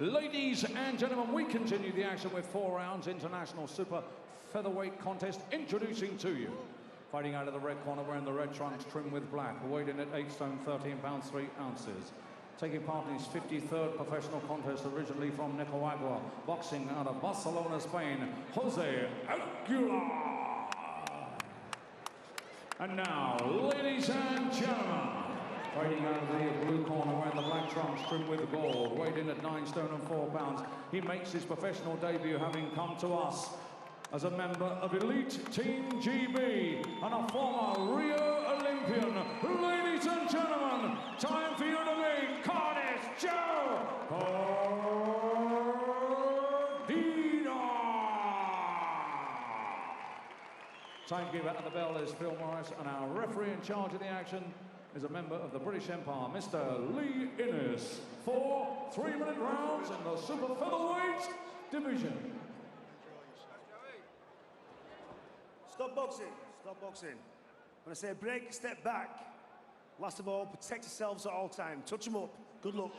Ladies and gentlemen, we continue the action with 4 rounds international super featherweight contest. Introducing to you, fighting out of the red corner, wearing the red trunks trimmed with black, weighed in at 8 stone 13 pounds 3 ounces. Taking part in his 53rd professional contest, originally from Nicaragua, boxing out of Barcelona, Spain, Jose Aguilar. And now, ladies and gentlemen, fighting out of the blue corner, wearing the black trunks trimmed with gold, weighed in at 9 stone and 4 pounds. He makes his professional debut, having come to us as a member of Elite Team GB and a former Rio Olympian. Ladies and gentlemen, time for you to meet Cardiff Joe Cordina. Timekeeper at the bell is Phil Morris, and our referee in charge of the action is a member of the British Empire, Mr. Lee Innes, for 3-minute rounds in the super featherweight division. Stop boxing, stop boxing. When I say break, step back. Last of all, protect yourselves at all times. Touch them up. Good luck.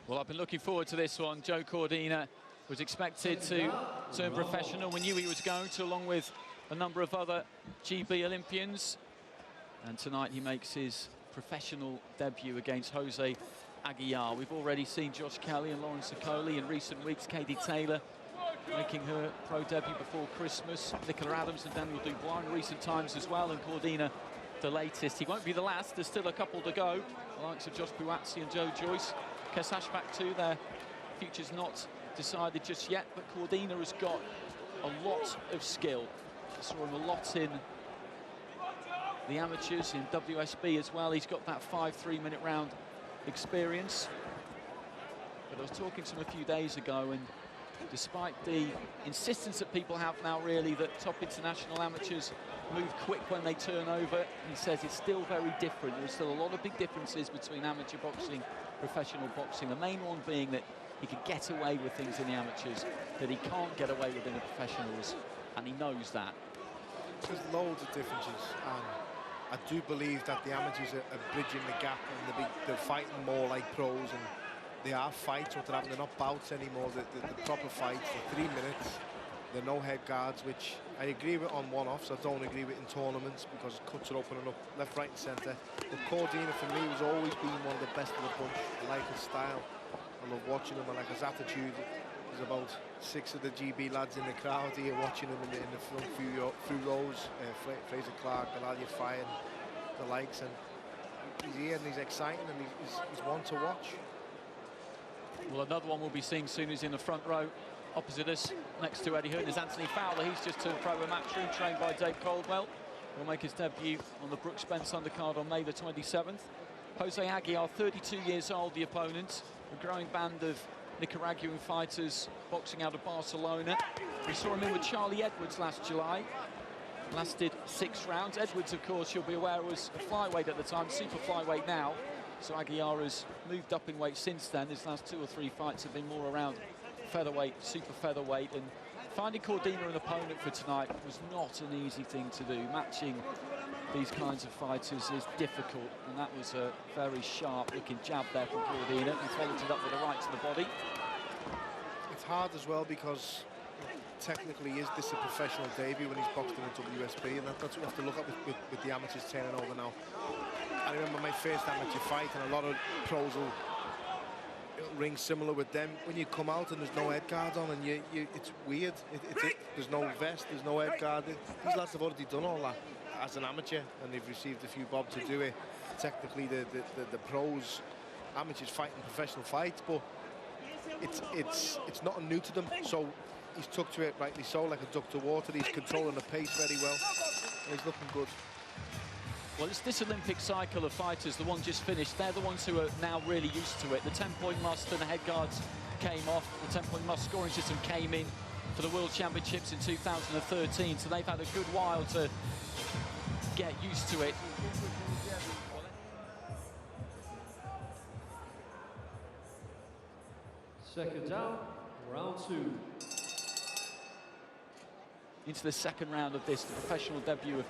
Well, I've been looking forward to this one. Joe Cordina was expected to turn professional. We knew he was going to, along with a number of other GB Olympians. And tonight he makes his professional debut against Jose Aguilar. We've already seen Josh Kelly and Lawrence Okoli in recent weeks. Katie Taylor making her pro debut before Christmas. Nicola Adams and Daniel Dubois in recent times as well. And Cordina, the latest. He won't be the last. There's still a couple to go. The likes of Josh Buatsi and Joe Joyce. Kesashbak too. Their future's not decided just yet. But Cordina has got a lot of skill. I saw him a lot in the amateurs, in WSB as well. He's got that 5 3-minute round experience. But I was talking to him a few days ago, and despite the insistence that people have now really that top international amateurs move quick when they turn over, he says it's still very different. There's still a lot of big differences between amateur boxing, professional boxing. The main one being that he can get away with things in the amateurs that he can't get away with in the professionals, and he knows that. There's loads of differences, and I do believe that the amateurs are bridging the gap, and they're fighting more like pros, and they are fights, what they're having. They're not bouts anymore, the proper fights, the 3 minutes. There are no head guards, which I agree with on one-offs. I don't agree with in tournaments because cuts are opening up left, right and centre. But Cordina, for me, has always been one of the best of the bunch. I like his style. I love watching him. I like his attitude. There's about 6 of the GB lads in the crowd here watching him in the front few rows. Fraser Clark, Alalia Fire, the likes, and he's here and he's exciting, and he's one to watch. Well, another one we'll be seeing soon is in the front row opposite us, next to Eddie Hearn, is Anthony Fowler. He's just turned pro in Matchroom, trained by Dave Caldwell. Will make his debut on the Brooks Spence undercard on May the 27th. Jose Aguilar, 32 years old, the opponent. A growing band of Nicaraguan fighters boxing out of Barcelona. We saw him in with Charlie Edwards last July. Lasted 6 rounds. Edwards, of course, you'll be aware, was a flyweight at the time, super flyweight now. So Aguilar has moved up in weight since then. His last 2 or 3 fights have been more around featherweight, super featherweight, and finding Cordina an opponent for tonight was not an easy thing to do. Matching these kinds of fighters is difficult, and that was a very sharp-looking jab there from Cordina. He followed it up with a right to the body. It's hard as well because technically is this a professional debut when he's boxed in a WSB, and that's what we have to look at with the amateurs turning over now. I remember my first amateur fight, and a lot of pros will ring similar with them. When you come out and there's no head guard on, and it's weird. There's no vest, there's no head guard. These lads have already done all that as an amateur, and they've received a few bob to do it. Technically, the pros, amateurs fighting professional fights, but it's not new to them. So he's took to it rightly so, like a duck to water. He's controlling the pace very well, and he's looking good. Well, it's this Olympic cycle of fighters, the one just finished, they're the ones who are now really used to it. The 10-point must and the head guards came off. The 10-point must scoring system came in for the World Championships in 2013, so they've had a good while to get used to it. Second down, round 2. into the second round of this, the professional debut of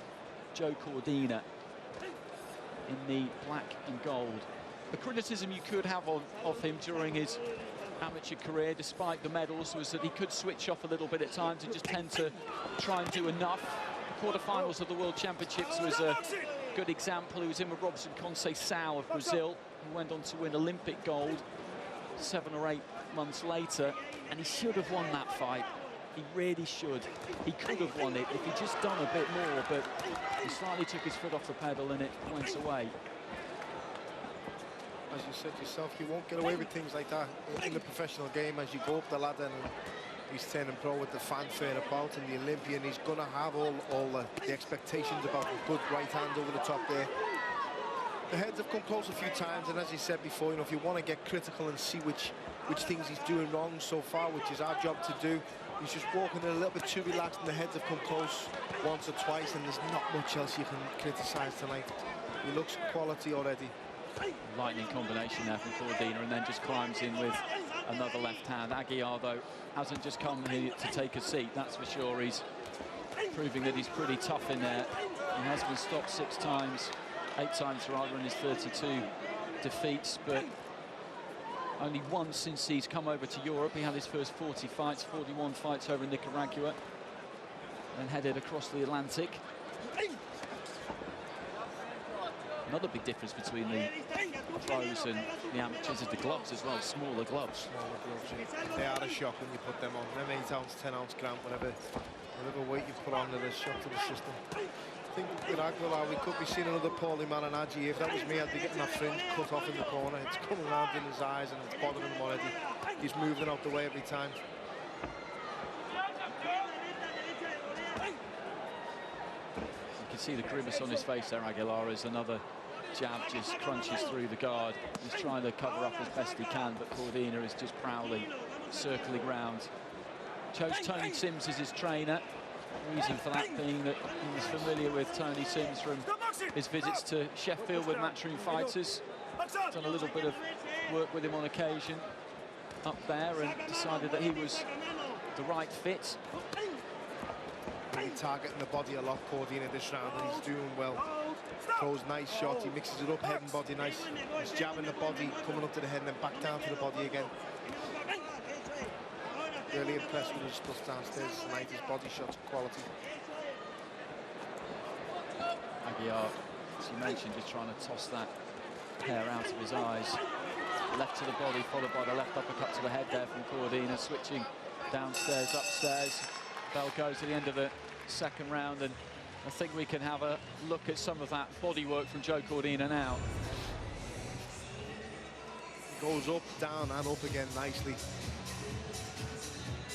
Joe Cordina in the black and gold. The criticism you could have of him during his amateur career, despite the medals, was that he could switch off a little bit at times and just tend to try and do enough. The quarterfinals of the World Championships was a good example. He was in with Robson Conceição of Brazil, who went on to win Olympic gold 7 or 8 months later, and he should have won that fight. He really should. He could have won it if he'd just done a bit more, but he slightly took his foot off the pedal and it went away. As you said yourself, you won't get away with things like that in the professional game. As you go up the ladder and he's turning pro with the fanfare about, and the Olympian, he's going to have all the expectations about a good right hand over the top there. The heads have come close a few times, and as you said before, you know, if you want to get critical and see which things he's doing wrong so far, which is our job to do, he's just walking a little bit too relaxed, and the heads have come close once or twice, and there's not much else you can criticise tonight. He looks quality already. Lightning combination there from Cordina, and then just climbs in with another left hand. Aguilar, though, hasn't just come here to take a seat, that's for sure. He's proving that he's pretty tough in there. He has been stopped 6 times, 8 times rather, in his 32 defeats, but only once since he's come over to Europe. He had his first 40 fights, 41 fights over in Nicaragua, then headed across the Atlantic. Another big difference between the pros and the amateurs is the gloves as well, smaller gloves. Smaller gloves, they are a shock when you put them on. Them 8-ounce, 10-ounce gram, whatever weight you put on, they're a shock to the system. I think with Aguilar, we could be seeing another Paulie Malignaggi. If that was me, I'd be getting that fringe cut off in the corner. It's coming around in his eyes and it's bothering him already. He's moving out the way every time. You can see the grimace on his face there, Aguilar, as another jab just crunches through the guard. He's trying to cover up as best he can, but Cordina is just proudly circling round. Chose Tony Sims as his trainer. Reason for that being that he was familiar with Tony Sims from his visits to Sheffield with Matchroom Fighters. Done a little bit of work with him on occasion up there, and decided that he was the right fit. Really targeting the body a lot, Cordina, this round, and he's doing well. Throws nice shots, he mixes it up, head and body nice. He's jabbing the body, coming up to the head and then back down to the body again. Really impressed with his stuff downstairs tonight. His body shots quality. Aguilar, as you mentioned, just trying to toss that hair out of his eyes. Left to the body, followed by the left uppercut to the head there from Cordina, switching downstairs, upstairs. Bell goes to the end of the second round, and I think we can have a look at some of that body work from Joe Cordina now. Goes up, down and up again nicely.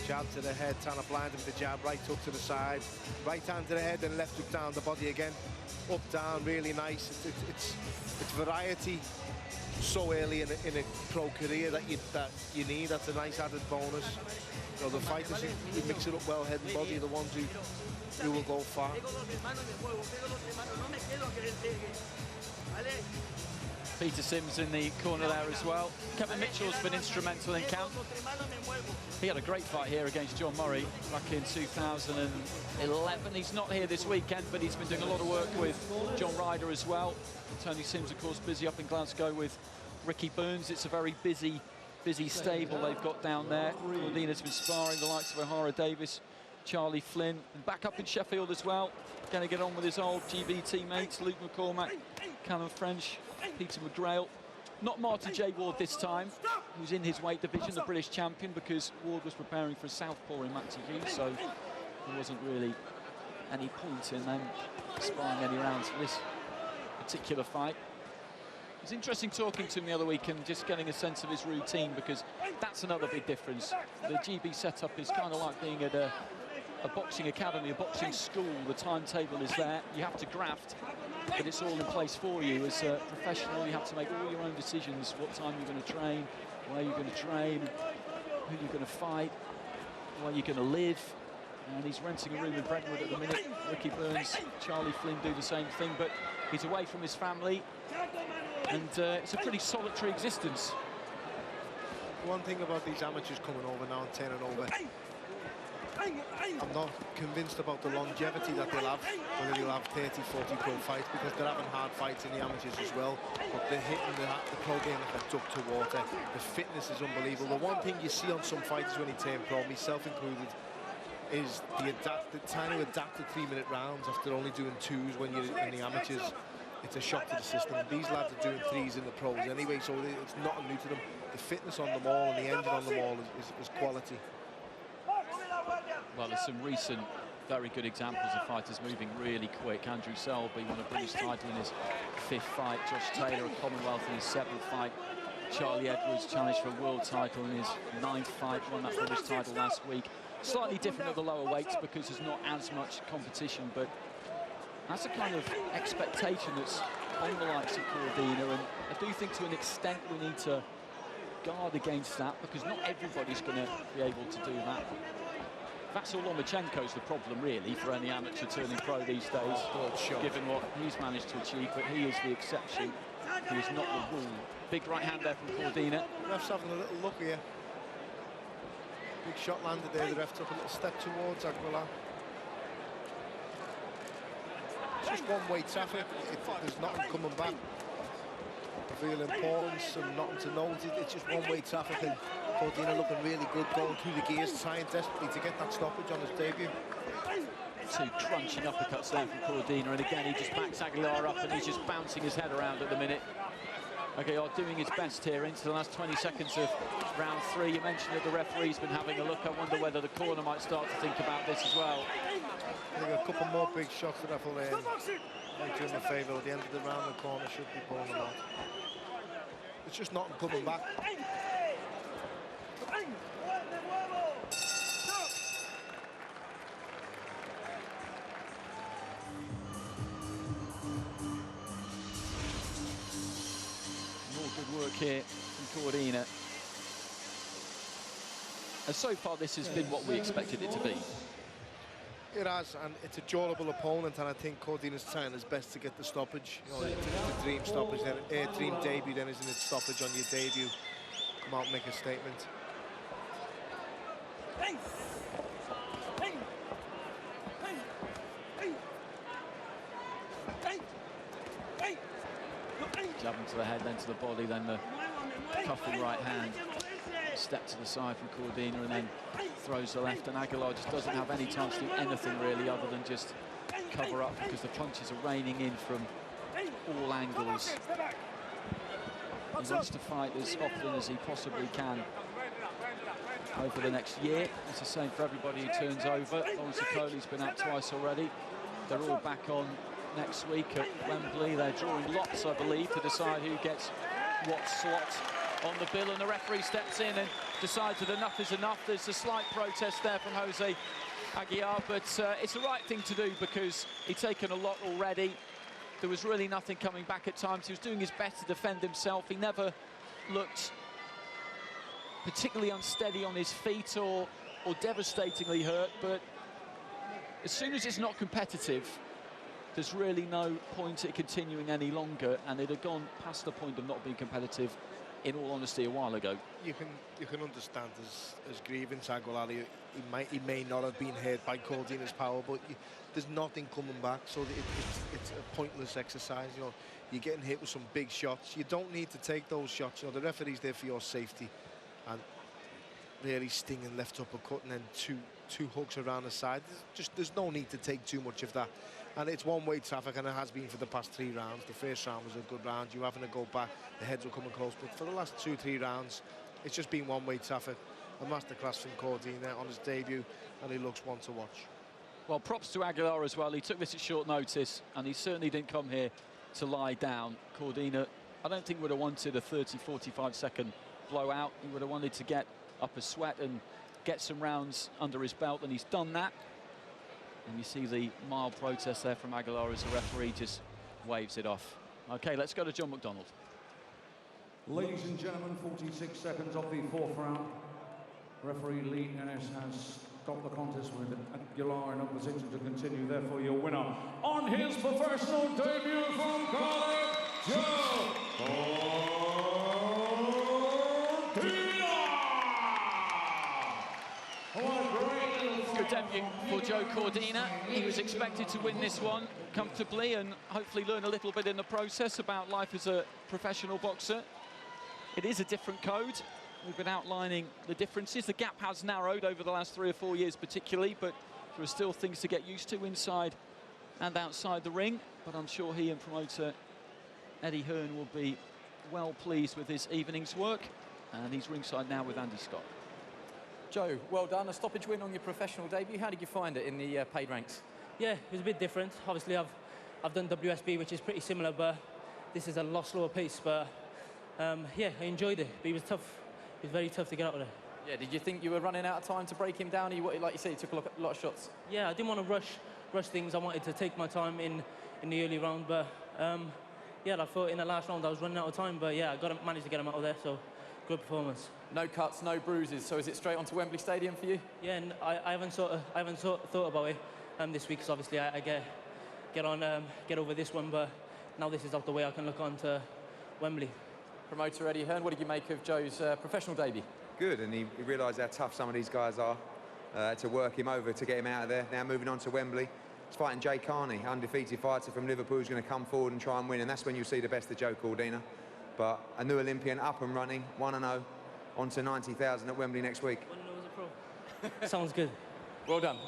Jab to the head, trying to blind him with the jab, right hook to the side, right hand to the head and left hook down the body again. Up, down, really nice. It's variety so early in a pro career that you need. That's a nice added bonus. You know, the fighters who mix it up well, head and body, are the ones who will go far. Peter Sims in the corner there as well. Kevin Mitchell's been instrumental in camp. He had a great fight here against John Murray back in 2011. He's not here this weekend, but he's been doing a lot of work with John Ryder as well. Tony Sims, of course, busy up in Glasgow with Ricky Burns. It's a very busy stable they've got down there. Cordina's been sparring the likes of O'Hara Davis, Charlie Flynn, and back up in Sheffield as well. Going to get on with his old GB teammates, Luke McCormack, Callum French, Peter McGrail. Not Marty J. Ward this time, who's in his weight division, the British champion, because Ward was preparing for a southpaw in Matty Hughes, so there wasn't really any point in them sparring any rounds for this particular fight. It was interesting talking to him the other week and just getting a sense of his routine, because that's another big difference. The GB setup is kind of like being at a boxing academy, a boxing school. The timetable is there. You have to graft, but it's all in place for you. As a professional, you have to make all your own decisions. What time you're going to train, where you're going to train, who you're going to fight, where you're going to live. And he's renting a room in Brentwood at the minute. Ricky Burns, Charlie Flynn do the same thing, but he's away from his family. And it's a pretty solitary existence. One thing about these amateurs coming over now and turning over, I'm not convinced about the longevity that they'll have, whether they'll have 30, 40 pro fights, because they're having hard fights in the amateurs as well. But they're hitting the pro game like a duck to water. The fitness is unbelievable. The one thing you see on some fighters when he turn pro, myself included, is trying to adapt to 3-minute rounds after only doing 2s when you're in the amateurs. It's a shock to the system. These lads are doing 3s in the pros anyway, so it's not new to them. The fitness on them all and the engine on them all is quality. Well, there's some recent very good examples of fighters moving really quick. Andrew Selby won a British title in his 5th fight. Josh Taylor, a Commonwealth in his 7th fight. Charlie Edwards challenged for a world title in his 9th fight, won that British title last week. Slightly different at the lower weights because there's not as much competition, but that's a kind of expectation that's on the likes of Cordina, and I do think to an extent we need to guard against that, because not everybody's going to be able to do that. Vasyl Lomachenko's the problem, really, for any amateur turning pro these days, given what he's managed to achieve, but he is the exception. He is not the rule. Big right hand there from Cordina. Ref's having a little look here. Big shot landed there. The ref took a little step towards Aguilar. It's just one-way traffic. There's nothing coming back. Real importance and nothing to note. It's just one-way traffic, and Cordina looking really good, going through the gears, trying desperately to get that stoppage on his debut. 2 crunching uppercuts there from Cordina, and again he just backs Aguilar up, and he's just bouncing his head around at the minute. Aguilar doing his best here into the last 20 seconds of round 3. You mentioned that the referee's been having a look. I wonder whether the corner might start to think about this as well. I think a couple more big shots that will make him a favour. At the end of the round, the corner should be pulling them out. It's just nothing coming back. More good work here from Cordina. And so far this has been what we expected it to be. It has, and it's a durable opponent, and I think Cordina's trying his best to get the stoppage. You know, it's a dream stoppage, then dream debut, then isn't it stoppage on your debut? Come out and make a statement. Jabbing to the head, then to the body, then the cuffing right hand. Step to the side from Cordina, and then throws the left, and Aguilar just doesn't have any time to do anything really other than just cover up, because the punches are raining in from all angles. He wants to fight as often as he possibly can over the next year. It's the same for everybody who turns over. Lawrence Okoli's been out twice already. They're all back on next week at Wembley. They're drawing lots, I believe, to decide who gets what slot on the bill, and the referee steps in and decides that enough is enough. There's a slight protest there from Jose Aguilar, but it's the right thing to do because he'd taken a lot already. There was really nothing coming back at times. He was doing his best to defend himself. He never looked particularly unsteady on his feet or devastatingly hurt, but as soon as it's not competitive, there's really no point in continuing any longer, and it had gone past the point of not being competitive, in all honesty, a while ago. You can understand his grievance, Aguilar. He may not have been hurt by Cordina's power, but there's nothing coming back, so it's a pointless exercise. You know, you're getting hit with some big shots. You don't need to take those shots. You know, the referee's there for your safety, and really stinging left uppercut and then two hooks around the side. There's no need to take too much of that. And it's one-way traffic, and it has been for the past 3 rounds. The first round was a good round. You're having to go back. The heads were coming close. But for the last 2-3 rounds, it's just been one-way traffic. A masterclass from Cordina on his debut, and he looks one to watch. Well, props to Aguilar as well. He took this at short notice, and he certainly didn't come here to lie down. Cordina, I don't think would have wanted a 30, 45-second blowout. He would have wanted to get up a sweat and get some rounds under his belt, and he's done that. And you see the mild protest there from Aguilar as the referee just waves it off. OK, let's go to John McDonald. Ladies and gentlemen, 46 seconds of the 4th round. Referee Lee Ennis has stopped the contest with Aguilar in opposition to continue. Therefore, your winner on his professional debut from college, Joe Cordina! Good debut for Joe Cordina. He was expected to win this one comfortably and hopefully learn a little bit in the process about life as a professional boxer. It is a different code. We've been outlining the differences. The gap has narrowed over the last 3 or 4 years particularly, but there are still things to get used to inside and outside the ring. But I'm sure he and promoter Eddie Hearn will be well pleased with his evening's work. And he's ringside now with Andy Scott. Joe, well done. A stoppage win on your professional debut. How did you find it in the paid ranks? Yeah, it was a bit different. Obviously, I've done WSB, which is pretty similar, but this is a lot slower pace. But yeah, I enjoyed it. But it was tough. It was very tough to get out of there. Yeah, did you think you were running out of time to break him down? Like you said, you took a lot of shots. Yeah, I didn't want to rush things. I wanted to take my time in the early round, but yeah, I thought in the last round I was running out of time. But yeah, I managed to get him out of there. So good performance. No cuts, no bruises. So is it straight onto Wembley Stadium for you? Yeah, and I haven't thought about it this week, because obviously I get over this one, but now this is out the way, I can look on to Wembley. Promoter Eddie Hearn, what did you make of Joe's professional debut? Good, and he realised how tough some of these guys are to work him over, to get him out of there. Now moving on to Wembley, he's fighting Jay Carney, undefeated fighter from Liverpool, who's going to come forward and try and win, and that's when you'll see the best of Joe Cordina. But a new Olympian, up and running, 1-0, on to 90,000 at Wembley next week. 1-0 as a pro. Sounds good. Well done.